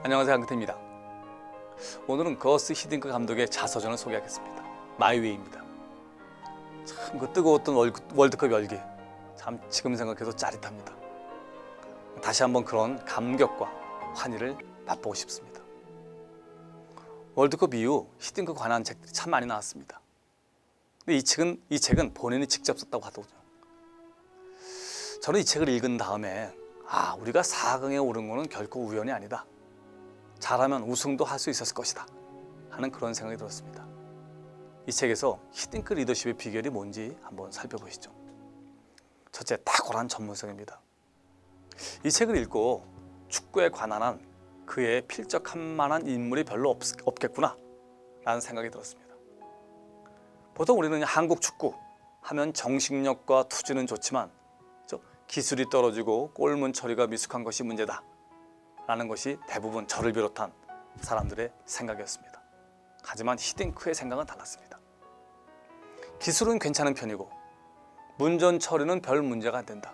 안녕하세요, 한근태입니다. 오늘은 거스 히딩크 감독의 자서전을 소개하겠습니다. 마이웨이입니다. 참 그 뜨거웠던 월드컵 열기, 참 지금 생각해도 짜릿합니다. 다시 한번 그런 감격과 환희를 맛보고 싶습니다. 월드컵 이후 히딩크 관한 책들이 참 많이 나왔습니다. 근데 이 책은 본인이 직접 썼다고 하더군요. 저는 이 책을 읽은 다음에 우리가 4강에 오른 것은 결코 우연이 아니다. 잘하면 우승도 할 수 있었을 것이다 하는 그런 생각이 들었습니다. 이 책에서 히딩크 리더십의 비결이 뭔지 한번 살펴보시죠. 첫째, 탁월한 전문성입니다. 이 책을 읽고 축구에 관한 한 그에 필적할 만한 인물이 별로 없겠구나 라는 생각이 들었습니다. 보통 우리는 한국 축구 하면 정신력과 투지는 좋지만 기술이 떨어지고 골문 처리가 미숙한 것이 문제다 라는 것이 대부분 저를 비롯한 사람들의 생각이었습니다. 하지만 히딩크의 생각은 달랐습니다. 기술은 괜찮은 편이고 문전 처리는 별 문제가 안 된다.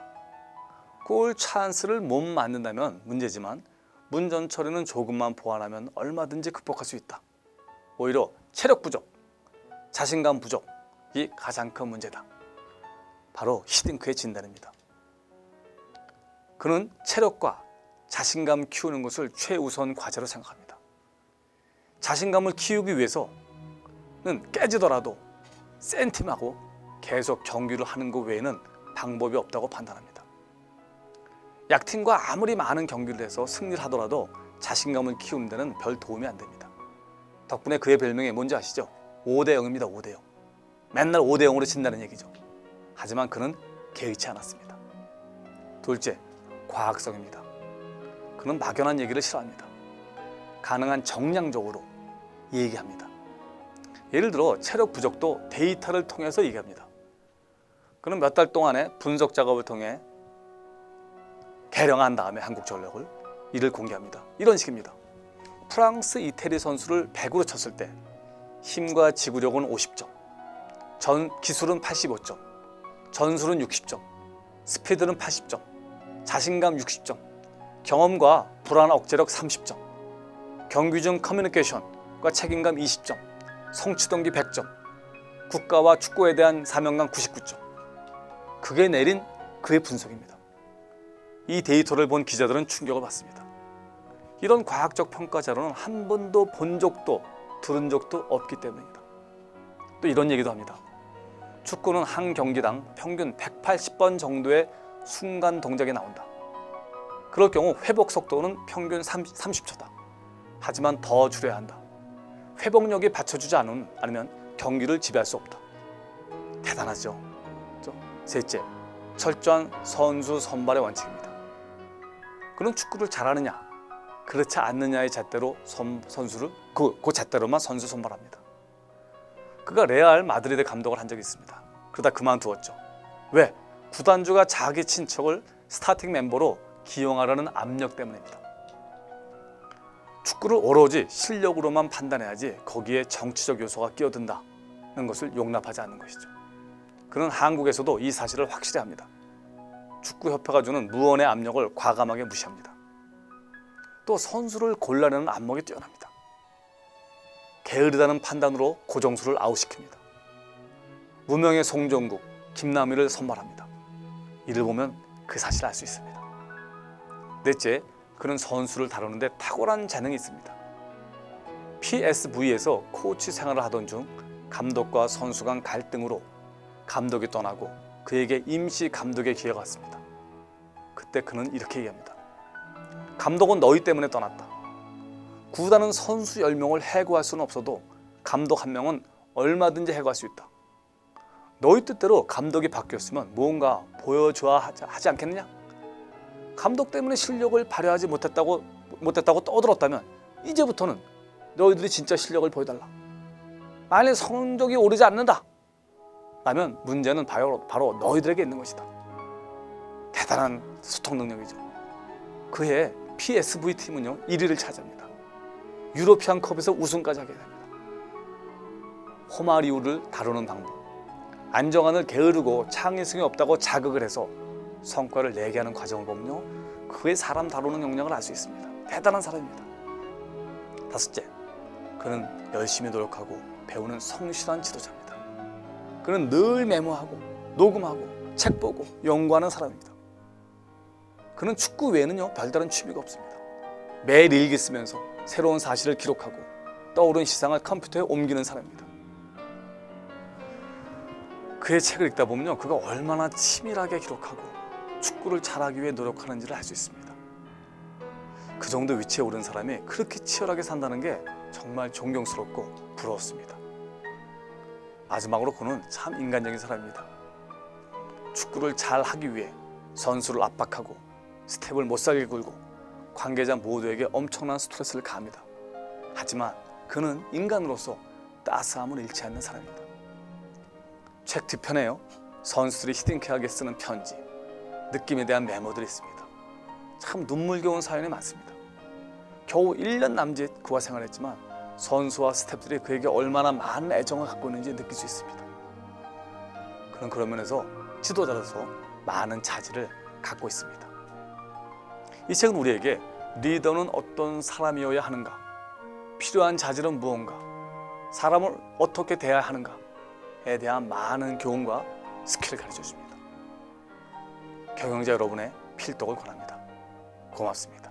골 찬스를 못 만든다면 문제지만 문전 처리는 조금만 보완하면 얼마든지 극복할 수 있다. 오히려 체력 부족, 자신감 부족이 가장 큰 문제다. 바로 히딩크의 진단입니다. 그는 체력과 자신감 키우는 것을 최우선 과제로 생각합니다. 자신감을 키우기 위해서는 깨지더라도 센 팀하고 계속 경기를 하는 것 외에는 방법이 없다고 판단합니다. 약팀과 아무리 많은 경기를 해서 승리를 하더라도 자신감을 키우는 데는 별 도움이 안 됩니다. 덕분에 그의 별명이 뭔지 아시죠? 5대0입니다. 5대0. 맨날 5대0으로 진다는 얘기죠. 하지만 그는 개의치 않았습니다. 둘째, 과학성입니다. 그는 막연한 얘기를 싫어합니다. 가능한 정량적으로 얘기합니다. 예를 들어 체력 부족도 데이터를 통해서 얘기합니다. 그는 몇 달 동안의 분석 작업을 통해 개량한 다음에 한국 전력을 이를 공개합니다. 이런 식입니다. 프랑스, 이태리 선수를 100으로 쳤을 때 힘과 지구력은 50점, 기술은 85점, 전술은 60점, 스피드는 80점, 자신감 60점, 경험과 불안 억제력 30점, 경기 중 커뮤니케이션과 책임감 20점, 성취동기 100점, 국가와 축구에 대한 사명감 99점. 그게 내린 그의 분석입니다. 이 데이터를 본 기자들은 충격을 받습니다. 이런 과학적 평가 자료는 한 번도 본 적도 들은 적도 없기 때문입니다. 또 이런 얘기도 합니다. 축구는 한 경기당 평균 180번 정도의 순간 동작이 나온다. 그럴 경우 회복 속도는 평균 30초다. 하지만 더 줄여야 한다. 회복력이 받쳐주지 않으면 경기를 지배할 수 없다. 대단하죠? 셋째, 철저한 선수 선발의 원칙입니다. 그는 축구를 잘하느냐, 그렇지 않느냐의 잣대로 선수를 그 잣대로만 선수 선발합니다. 그가 레알 마드리드 감독을 한 적이 있습니다. 그러다 그만두었죠. 왜? 구단주가 자기 친척을 스타팅 멤버로 기용하라는 압력 때문입니다. 축구를 오로지 실력으로만 판단해야지 거기에 정치적 요소가 끼어든다는 것을 용납하지 않는 것이죠. 그는 한국에서도 이 사실을 확실히 합니다. 축구협회가 주는 무언의 압력을 과감하게 무시합니다. 또 선수를 골라내는 안목이 뛰어납니다. 게으르다는 판단으로 고정수를 아웃시킵니다. 무명의 송정국, 김남희를 선발합니다. 이를 보면 그 사실을 알 수 있습니다. 넷째, 그는 선수를 다루는데 탁월한 재능이 있습니다. PSV에서 코치 생활을 하던 중 감독과 선수 간 갈등으로 감독이 떠나고 그에게 임시 감독의 기회가 왔습니다. 그때 그는 이렇게 얘기합니다. 감독은 너희 때문에 떠났다. 구단은 선수 10명을 해고할 수는 없어도 감독 1명은 얼마든지 해고할 수 있다. 너희 뜻대로 감독이 바뀌었으면 뭔가 보여줘야 하지 않겠느냐? 감독 때문에 실력을 발휘하지 못했다고 떠들었다면 이제부터는 너희들이 진짜 실력을 보여달라. 만약 성적이 오르지 않는다 라면 문제는 바로 너희들에게 있는 것이다. 대단한 소통 능력이죠. 그해 PSV 팀은요 1위를 차지합니다. 유로피안 컵에서 우승까지 하게 됩니다. 호마리우를 다루는 방법, 안정환을 게으르고 창의성이 없다고 자극을 해서 성과를 내게 하는 과정을 보면요 그의 사람 다루는 역량을 알 수 있습니다. 대단한 사람입니다. 5째, 그는 열심히 노력하고 배우는 성실한 지도자입니다. 그는 늘 메모하고 녹음하고 책 보고 연구하는 사람입니다. 그는 축구 외에는요 별다른 취미가 없습니다. 매일 일기 쓰면서 새로운 사실을 기록하고 떠오른 시상을 컴퓨터에 옮기는 사람입니다. 그의 책을 읽다 보면요 그가 얼마나 치밀하게 기록하고 축구를 잘하기 위해 노력하는지를 알 수 있습니다. 그 정도 위치에 오른 사람이 그렇게 치열하게 산다는 게 정말 존경스럽고 부러웠습니다. 마지막으로 그는 참 인간적인 사람입니다. 축구를 잘 하기 위해 선수를 압박하고 스텝을 못살게 굴고 관계자 모두에게 엄청난 스트레스를 가합니다. 하지만 그는 인간으로서 따스함을 잃지 않는 사람입니다. 책 뒤편에요 선수들이 히딩크에게 쓰는 편지, 느낌에 대한 메모들이 있습니다. 참 눈물겨운 사연이 많습니다. 겨우 1년 남짓 그와 생활했지만 선수와 스태프들이 그에게 얼마나 많은 애정을 갖고 있는지 느낄 수 있습니다. 그는 그런 면에서 지도자로서 많은 자질을 갖고 있습니다. 이 책은 우리에게 리더는 어떤 사람이어야 하는가, 필요한 자질은 무언가, 사람을 어떻게 대해야 하는가에 대한 많은 교훈과 스킬을 가르쳐 줍니다. 경영자 여러분의 필독을 권합니다. 고맙습니다.